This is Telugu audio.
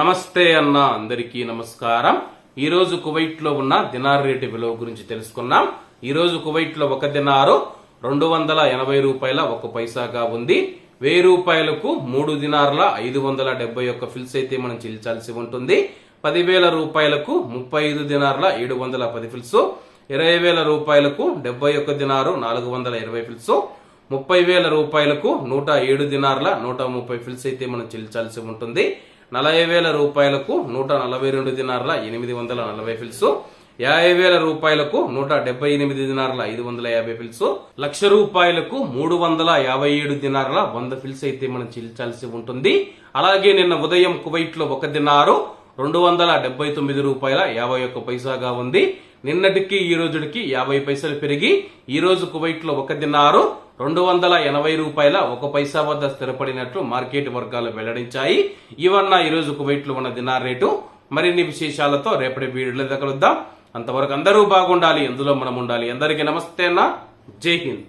నమస్తే అన్న, అందరికీ నమస్కారం. ఈ రోజు కువైట్ లో ఉన్న దినార్ రేటు విలువ గురించి తెలుసుకున్నాం. ఈ రోజు కువైట్ లో ఒక దినారు 280 రూపాయల 1 పైసాగా ఉంది. 1000 రూపాయలకు 3 దినార్ల 571 ఫిల్స్ అయితే మనం చెల్లించాల్సి ఉంటుంది. 10,000 రూపాయలకు 35 దినార్ల 710 ఫిల్స్, 20,000 రూపాయలకు 71 దినారు 420 ఫిల్స్, 30,000 రూపాయలకు 107 దినార్ల 130 ఫిల్స్ అయితే మనం చెల్లించాల్సి ఉంటుంది. 40,000 రూపాయలకు 142 దినార్ల 840 ఫిల్స్, 50,000 రూపాయలకు 178 దినార్ల 550 ఫిల్స్, 1,00,000 రూపాయలకు 357 దినార్ల 100 ఫిల్స్ అయితే మనం చెల్లించాల్సి ఉంటుంది. అలాగే నిన్న ఉదయం కువైట్ లో ఒక దినారు 279 రూపాయల 51 పైసాగా ఉంది. నిన్నటికి ఈ రోజుకి 50 పైసలు పెరిగి ఈ రోజు కువైట్ లో ఒక దినారు 280 రూపాయల 1 పైసా వద్ద స్థిరపడినట్లు మార్కెట్ వర్గాలు వెల్లడించాయి. ఇవన్న ఈ రోజు కువైట్ లో ఉన్న దినార్ రేటు. మరిన్ని విశేషాలతో రేపటి వీడియోలో కలుద్దాం. అంతవరకు అందరూ బాగుండాలి, ఎందులో మనం ఉండాలి. అందరికీ నమస్తే అన్న, జై హింద్.